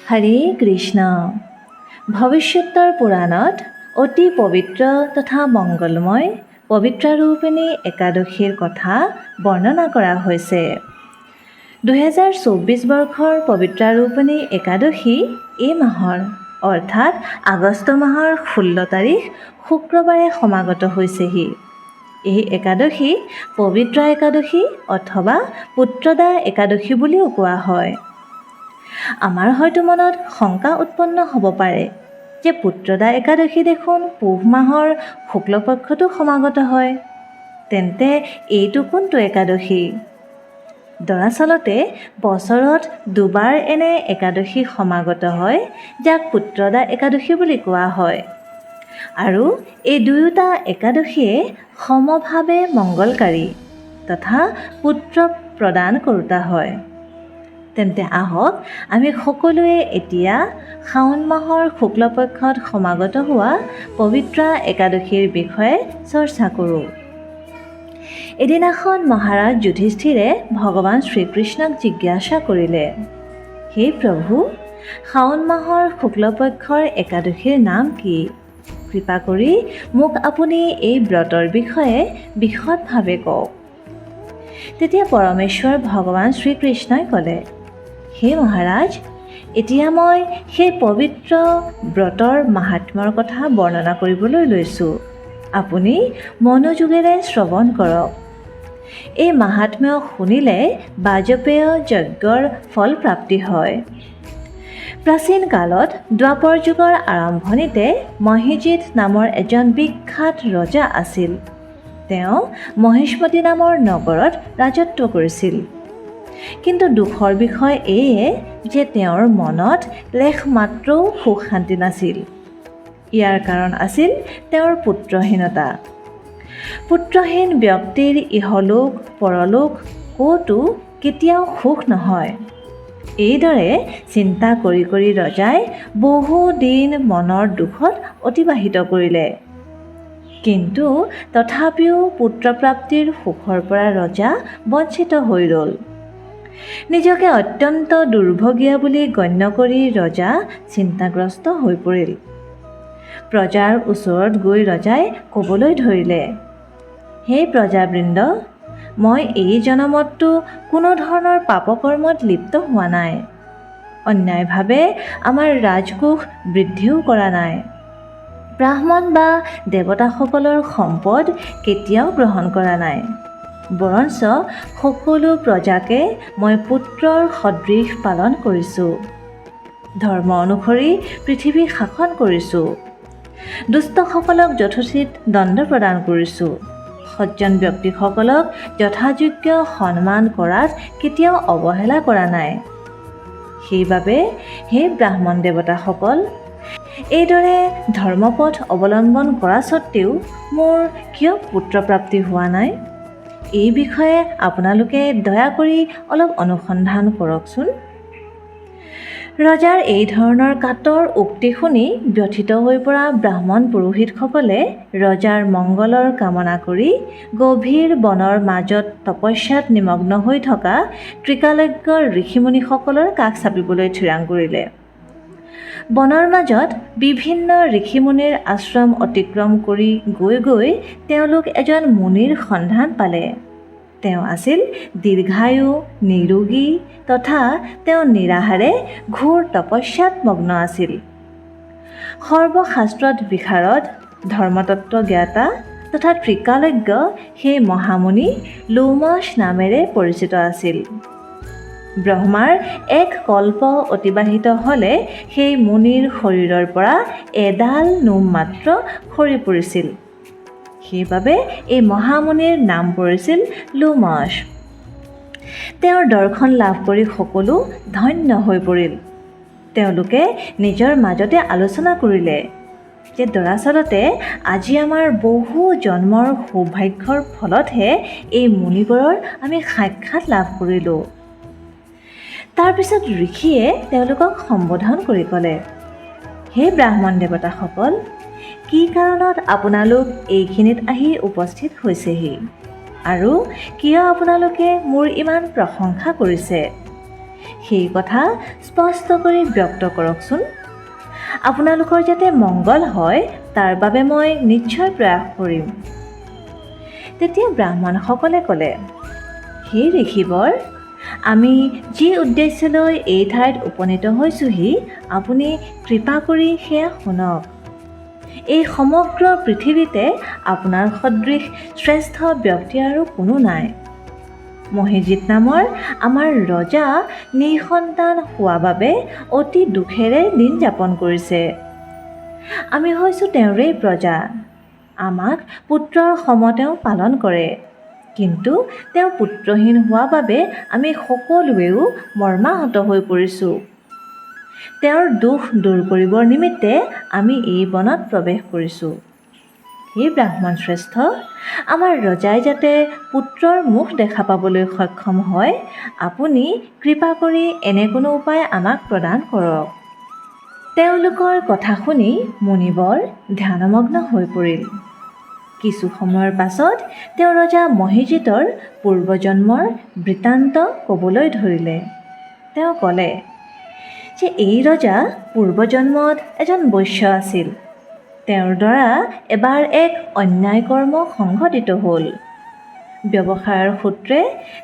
হৰে কৃষ্ণ। ভৱিষ্যতৰ পুৰাণত অতি পবিত্ৰ তথা মংগলময় পবিত্ৰাৰূপিণী একাদশীৰ কথা বৰ্ণনা কৰা হৈছে। 2024 বৰ্ষৰ পবিত্ৰাৰূপিণী একাদশী এই মাহৰ অৰ্থাৎ আগষ্ট মাহৰ 16 তাৰিখ শুক্ৰবাৰে সমাগত হৈছেহি। এই একাদশী পবিত্ৰা একাদশী অথবা পুত্ৰদা একাদশী বুলিও কোৱা হয়। আমাৰ হয়তো মনত শংকা উৎপন্ন হ'ব পাৰে যে পুত্ৰদা একাদশী দেখোন পুহ মাহৰ শুক্লপক্ষতো সমাগত হয়, তেন্তে এইটো কোনটো একাদশী? দৰাচলতে বছৰত দুবাৰ এনে একাদশী সমাগত হয় যাক পুত্ৰদা একাদশী বুলি কোৱা হয়, আৰু এই দুয়োটা একাদশীয়ে সমভাৱে মংগলকাৰী তথা পুত্ৰ প্ৰদান কৰোঁতা হয়। তেন্তে আহক আমি সকলোৱে এতিয়া শাওণ মাহৰ শুক্লপক্ষত সমাগত হোৱা পবিত্ৰা একাদশীৰ বিষয়ে চৰ্চা কৰোঁ। এদিনাখন মহাৰাজ যুধিষ্ঠিৰে ভগৱান শ্ৰীকৃষ্ণক জিজ্ঞাসা কৰিলে, হে প্ৰভু, শাওণ মাহৰ শুক্লপক্ষৰ একাদশীৰ নাম কি? কৃপা কৰি মোক আপুনি এই ব্ৰতৰ বিষয়ে বিশদভাৱে কওক। তেতিয়া পৰমেশ্বৰ ভগৱান শ্ৰীকৃষ্ণই ক'লে, হে মহাৰাজ, এতিয়া মই সেই পবিত্ৰ ব্ৰতৰ মাহাত্ম্যৰ কথা বৰ্ণনা কৰিবলৈ লৈছোঁ। আপুনি মনোযোগেৰে শ্ৰৱণ কৰক। এই মাহাত্ম্য শুনিলে বাজপেয় যজ্ঞৰ ফল প্ৰাপ্তি হয়। প্ৰাচীন কালত দ্বাপৰ যুগৰ আৰম্ভণিতে মহিজিৎ নামৰ এজন বিখ্যাত ৰজা আছিল। তেওঁ মহিষ্মতি নামৰ নগৰত ৰাজত্ব কৰিছিল। কিন্তু দুখৰ বিষয় এয়ে যে তেওঁৰ মনত লেশমাত্ৰও সুখ শান্তি নাছিল। ইয়াৰ কাৰণ আছিল তেওঁৰ পুত্ৰহীনতা। পুত্ৰহীন ব্যক্তিৰ ইহলোক পৰলোক ক'তো কেতিয়াও সুখ নহয়। এইদৰে চিন্তা কৰি কৰি ৰজাই বহুদিন মনৰ দুখত অতিবাহিত কৰিলে। কিন্তু তথাপিও পুত্ৰপ্ৰাপ্তিৰ সুখৰ পৰা ৰজা বঞ্চিত হৈ ৰ'ল। নিজকে অত্যন্ত দুৰ্ভগীয়া বুলি গণ্য কৰি ৰজা চিন্তাগ্ৰস্ত হৈ পৰিল। প্ৰজাৰ ওচৰত গৈ ৰজাই ক'বলৈ ধৰিলে, হে প্ৰজাবৃন্দ, মই এই জনমততো কোনো ধৰণৰ পাপকৰ্মত লিপ্ত হোৱা নাই। অন্যায়ভাৱে আমাৰ ৰাজকোষ বৃদ্ধিও কৰা নাই। ব্ৰাহ্মণ বা দেৱতাসকলৰ সম্পদ কেতিয়াও গ্ৰহণ কৰা নাই। বৰঞ্চ সকলো প্ৰজাকে মই পুত্ৰৰ সদৃশ পালন কৰিছোঁ। ধৰ্ম অনুসৰি পৃথিৱী শাসন কৰিছোঁ। দুষ্টসকলক যথোচিত দণ্ড প্ৰদান কৰিছোঁ। সজ্জন ব্যক্তিসকলক যথাযোগ্য সন্মান কৰাত কেতিয়াও অৱহেলা কৰা নাই। সেইবাবে হে ব্ৰাহ্মণ দেৱতাসকল, এইদৰে ধৰ্মপথ অৱলম্বন কৰা স্বত্তেও মোৰ কিয় পুত্ৰপ্ৰাপ্তি হোৱা নাই? এই বিষয়ে আপোনালোকে দয়া কৰি অলপ অনুসন্ধান কৰকচোন। ৰজাৰ এই ধৰণৰ কাতৰ উক্তি শুনি ব্যথিত হৈ পৰা ব্ৰাহ্মণ পুৰোহিতসকলে ৰজাৰ মংগলৰ কামনা কৰি গভীৰ বনৰ মাজত তপস্যাত নিমগ্ন হৈ থকা ত্ৰিকালজ্ঞ ঋষিমুনিসকলৰ কাষ চাপিবলৈ থিৰাং কৰিলে। বনৰ মাজত বিভিন্ন ঋষিমুনিৰ আশ্ৰম অতিক্ৰম কৰি গৈ গৈ তেওঁলোক এজন মুনিৰ সন্ধান পালে। তেওঁ আছিল দীৰ্ঘায়ু, নিৰোগী তথা তেওঁ নিৰাহাৰে ঘোৰ তপস্যাত মগ্ন আছিল। সৰ্বশাস্ত্ৰত বিশাৰদ, ধৰ্মতত্ত্ব জ্ঞাতা তথা ত্ৰিকালজ্ঞ সেই মহামুনি লোমশ নামেৰে পৰিচিত আছিল। ব্ৰহ্মাৰ এক কল্প অতিবাহিত হ'লে সেই মুনিৰ শৰীৰৰ পৰা এডাল নোম মাত্ৰ সৰি পৰিছিল। সেইবাবে এই মহামুনিৰ নাম পৰিছিল লোমশ। তেওঁৰ দৰ্শন লাভ কৰি সকলো ধন্য হৈ পৰিল। তেওঁলোকে নিজৰ মাজতে আলোচনা কৰিলে যে দৰাচলতে আজি আমাৰ বহু জন্মৰ সৌভাগ্যৰ ফলতহে এই মুনিবোৰৰ আমি সাক্ষাৎ লাভ কৰিলোঁ। তাৰপিছত ঋষিয়ে তেওঁলোকক সম্বোধন কৰি ক'লে, হে ব্ৰাহ্মণ দেৱতাসকল, কি কাৰণত আপোনালোক এইখিনিত আহি উপস্থিত হৈছেহি আৰু কিয় আপোনালোকে মোৰ ইমান প্ৰশংসা কৰিছে? সেই কথা স্পষ্ট কৰি ব্যক্ত কৰকচোন। আপোনালোকৰ যাতে মংগল হয় তাৰ বাবে মই নিশ্চয় প্ৰয়াস কৰিম। তেতিয়া ব্ৰাহ্মণসকলে ক'লে, হে ঋষিবৰ, আমি যি উদ্দেশ্যলৈ এই ঠাইত উপনীত হৈছোঁহি আপুনি কৃপা কৰি সেয়া শুনক। এই সমগ্ৰ পৃথিৱীতে আপোনাৰ সদৃশ শ্ৰেষ্ঠ ব্যক্তি আৰু কোনো নাই। মহিজিত নামৰ আমাৰ ৰজা নিঃসন্তান হোৱা বাবে অতি দুখেৰে দিন যাপন কৰিছে। আমি হৈছোঁ তেওঁৰেই প্ৰজা। আমাক পুত্ৰৰ সম তেওঁ পালন কৰে, কিন্তু তেওঁ পুত্ৰহীন হোৱা বাবে আমি সকলোৱেও মৰ্মাহত হৈ পৰিছোঁ। তেওঁৰ দুখ দূৰ কৰিবৰ নিমিত্তে আমি এই বনত প্ৰৱেশ কৰিছোঁ। হে ব্ৰাহ্মণ শ্ৰেষ্ঠ, আমাৰ ৰজাই যাতে পুত্ৰৰ মুখ দেখা পাবলৈ সক্ষম হয়, আপুনি কৃপা কৰি এনে কোনো উপায় আমাক প্ৰদান কৰক। তেওঁলোকৰ কথা শুনি মুনিবৰ ধ্যানমগ্ন হৈ পৰিল। কিছু সময়ৰ পাছত তেওঁ ৰজা মহিজিতৰ পূৰ্বজন্মৰ বৃত্তান্ত ক'বলৈ ধৰিলে। তেওঁ ক'লে যে এই ৰজা পূৰ্বজন্মত এজন বৈশ্য আছিল। তেওঁৰ দ্বাৰা এবাৰ এক অন্যায় কৰ্ম সংঘটিত হ'ল। ব্যৱসায়ৰ সূত্ৰে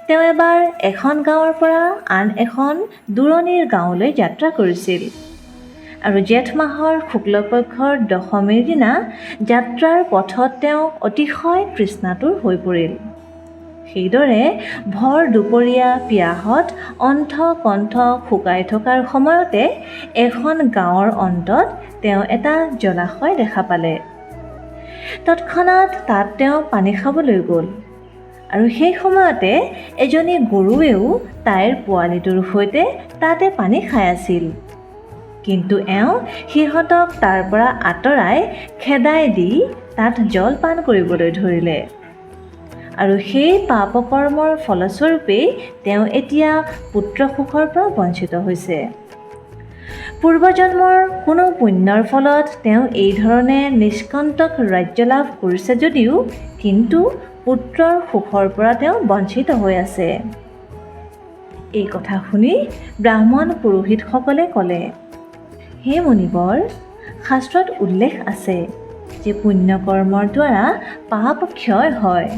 তেওঁ এবাৰ এখন গাঁৱৰ পৰা আন এখন দূৰণিৰ গাঁৱলৈ যাত্ৰা কৰিছিল আৰু জেঠ মাহৰ শুক্লপক্ষৰ দশমীৰ দিনা যাত্ৰাৰ পথত তেওঁ অতিশয় তৃষ্ণাতুৰ হৈ পৰিল। সেইদৰে ভৰ দুপৰীয়া পিয়াহত অণ্ঠ কণ্ঠ শুকাই থকাৰ সময়তে এখন গাঁৱৰ অন্তত তেওঁ এটা জলাশয় দেখা পালে। তৎক্ষণাত তাত তেওঁ পানী খাবলৈ গ'ল আৰু সেই সময়তে এজনী গৰুৱেও তাইৰ পোৱালিটোৰ সৈতে তাতে পানী খাই আছিল। কিন্তু এওঁ সিহঁতক তাৰ পৰা আঁতৰাই খেদাই দি তাত জল পান কৰিবলৈ ধৰিলে আৰু সেই পাপকৰ্মৰ ফলস্বৰূপেই তেওঁ এতিয়া পুত্ৰসুখৰ পৰা বঞ্চিত হৈছে। পূৰ্বজন্মৰ কোনো পুণ্যৰ ফলত তেওঁ এই ধৰণে নিষ্কণ্টক ৰাজ্য লাভ কৰিছে যদিও কিন্তু পুত্ৰৰ সুখৰ পৰা তেওঁ বঞ্চিত হৈ আছে। এই কথা শুনি ব্ৰাহ্মণ পুৰোহিতসকলে ক'লে, হে মুনিবৰ, শাস্ত্ৰত উল্লেখ আছে যে পুণ্যকৰ্মৰ দ্বাৰা পাপ ক্ষয় হয়।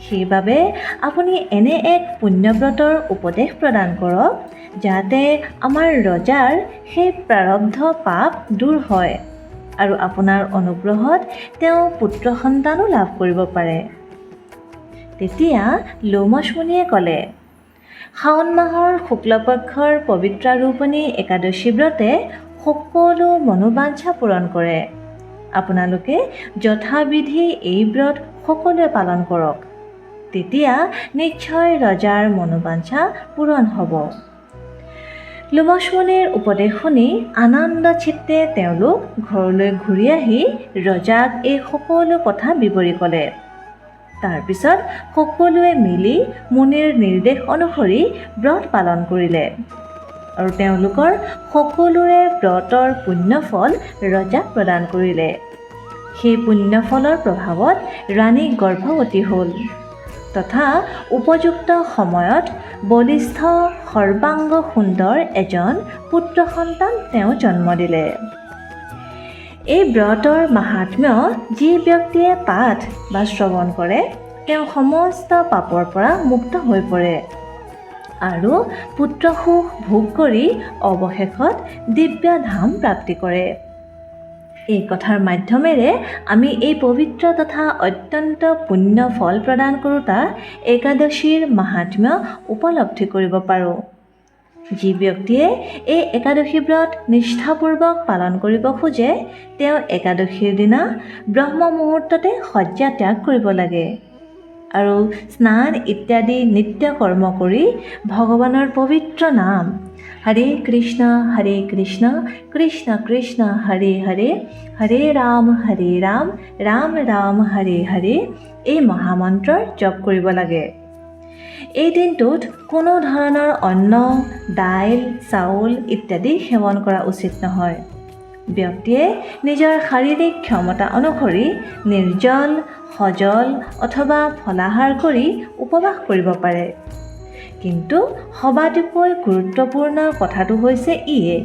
সেইবাবে আপুনি এনে এক পুণ্যব্ৰতৰ উপদেশ প্ৰদান কৰক যাতে আমাৰ ৰজাৰ সেই প্ৰাৰব্ধ পাপ দূৰ হয় আৰু আপোনাৰ অনুগ্ৰহত তেওঁ পুত্ৰ সন্তানো লাভ কৰিব পাৰে। তেতিয়া লোমশ মুনিয়ে ক'লে, শাওণ মাহৰ শুক্লপক্ষৰ পবিত্ৰাৰূপণী একাদশী ব্ৰতে সকলো মনোবাঞ্ছা পূৰণ কৰে। আপোনালোকে যথাবিধি এই ব্ৰত সকলোৱে পালন কৰক, তেতিয়া নিশ্চয় ৰজাৰ মনোবাঞ্ছা পূৰণ হ'ব। লোমশ মুনিৰ উপদেশ শুনি আনন্দ চিত্তে তেওঁলোক ঘৰলৈ ঘূৰি আহি ৰজাক এই সকলো কথা বিৱৰি ক'লে। তাৰপিছত সকলোৱে মিলি মুনিৰ নিৰ্দেশ অনুসৰি ব্ৰত পালন কৰিলে আৰু তেওঁলোকৰ সকলোৰে ব্ৰতৰ পুণ্যফল ৰজাক প্ৰদান কৰিলে। সেই পুণ্যফলৰ প্ৰভাৱত ৰাণী গৰ্ভৱতী হ'ল তথা উপযুক্ত সময়ত বলিষ্ঠ সৰ্বাংগ সুন্দৰ এজন পুত্ৰ সন্তান তেওঁ জন্ম দিলে। এই ব্ৰতৰ মাহাত্ম্য যি ব্যক্তিয়ে পাঠ বা শ্ৰৱণ কৰে তেওঁ সমস্ত পাপৰ পৰা মুক্ত হৈ পৰে আৰু পুত্ৰ সুখ ভোগ কৰি অৱশেষত দিব্য ধাম প্ৰাপ্তি কৰে। এই কথাৰ মাধ্যমেৰে আমি এই পবিত্ৰ তথা অত্যন্ত পুণ্য ফল প্ৰদান কৰোঁতা একাদশীৰ মাহাত্ম্য উপলব্ধি কৰিব পাৰোঁ। যি ব্যক্তিয়ে এই একাদশী ব্ৰত নিষ্ঠাপূৰ্বক পালন কৰিব খোজে তেওঁ একাদশীৰ দিনা ব্ৰহ্ম মুহূৰ্ততে শয্যা ত্যাগ কৰিব লাগে আৰু স্নান ইত্যাদি নিত্য কৰ্ম কৰি ভগৱানৰ পবিত্ৰ নাম হৰে কৃষ্ণ কৃষ্ণ কৃষ্ণ হৰে হৰে হৰে ৰাম ৰাম ৰাম হৰে হৰে এই মহামন্ত্ৰৰ জপ কৰিব লাগে। এই দিনটোত কোনো ধৰণৰ অন্ন, দাইল, চাউল ইত্যাদি সেৱন কৰা উচিত নহয়। ব্যক্তিয়ে নিজৰ শাৰীৰিক ক্ষমতা অনুসৰি নিৰ্জল, সজল অথবা ফলাহাৰ কৰি উপবাস কৰিব পাৰে। কিন্তু সবাতোকৈ গুৰুত্বপূৰ্ণ কথাটো হৈছে ইয়ে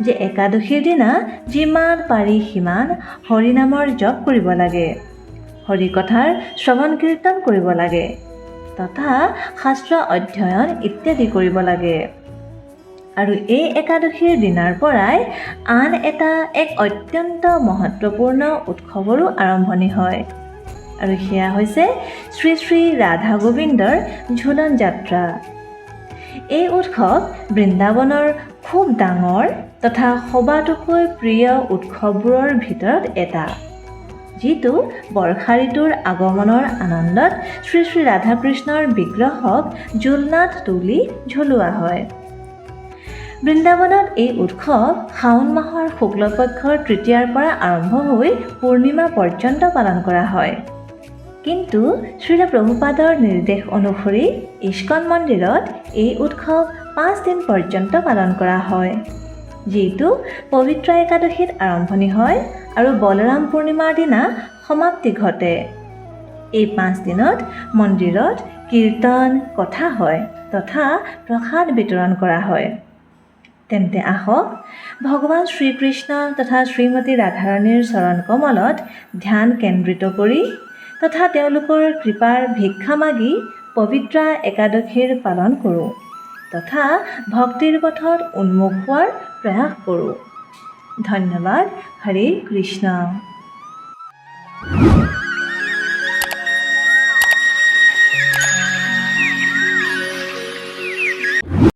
যে একাদশীৰ দিনা যিমান পাৰি সিমান হৰিনামৰ জপ কৰিব লাগে, হৰিকথাৰ শ্ৰৱণ কীৰ্তন কৰিব লাগে তথা শাস্ত্ৰ অধ্যয়ন ইত্যাদি কৰিব লাগে। আৰু এই একাদশীৰ দিনাৰ পৰাই আন এক অত্যন্ত মহত্বপূৰ্ণ উৎসৱৰো আৰম্ভণি হয়, আৰু সেয়া হৈছে শ্ৰী শ্ৰী ৰাধা গোবিন্দৰ ঝুলন যাত্ৰা। এই উৎসৱ বৃন্দাবনৰ খুব ডাঙৰ তথা সবাতোকৈ প্ৰিয় উৎসৱবোৰৰ ভিতৰত এটা, যিটো বৰ্ষা ঋতুৰ আগমনৰ আনন্দত শ্ৰী শ্ৰী ৰাধাকৃষ্ণৰ বিগ্ৰহক জোলনাত তুলি ঝুলোৱা হয়। বৃন্দাবনত এই উৎসৱ শাওণ মাহৰ শুক্লপক্ষৰ তৃতীয়াৰ পৰা আৰম্ভ হৈ পূৰ্ণিমা পৰ্যন্ত পালন কৰা হয়। কিন্তু শ্ৰীল প্ৰভুপাদৰ নিৰ্দেশ অনুসৰি ইস্কন মন্দিৰত এই উৎসৱ 5 দিন পৰ্যন্ত পালন কৰা হয়, যিটো পবিত্ৰ একাদশীত আৰম্ভণি হয় আৰু বলৰাম পূৰ্ণিমাৰ দিনা সমাপ্তি ঘটে। এই 5 দিনত মন্দিৰত কীৰ্তন কথা হয় তথা প্ৰসাদ বিতৰণ কৰা হয়। তেন্তে আহক ভগৱান শ্ৰীকৃষ্ণ তথা শ্ৰীমতী ৰাধাৰাণীৰ চৰণ কমলত ধ্যান কেন্দ্ৰিত কৰি তথা তেওঁলোকৰ কৃপাৰ ভিক্ষা মাগি পবিত্ৰ একাদশীৰ পালন কৰোঁ তথা ভক্তিৰ পথত উন্মুখ হোৱাৰ প্ৰয়াস কৰোঁ। ধন্যবাদ। হৰে কৃষ্ণ।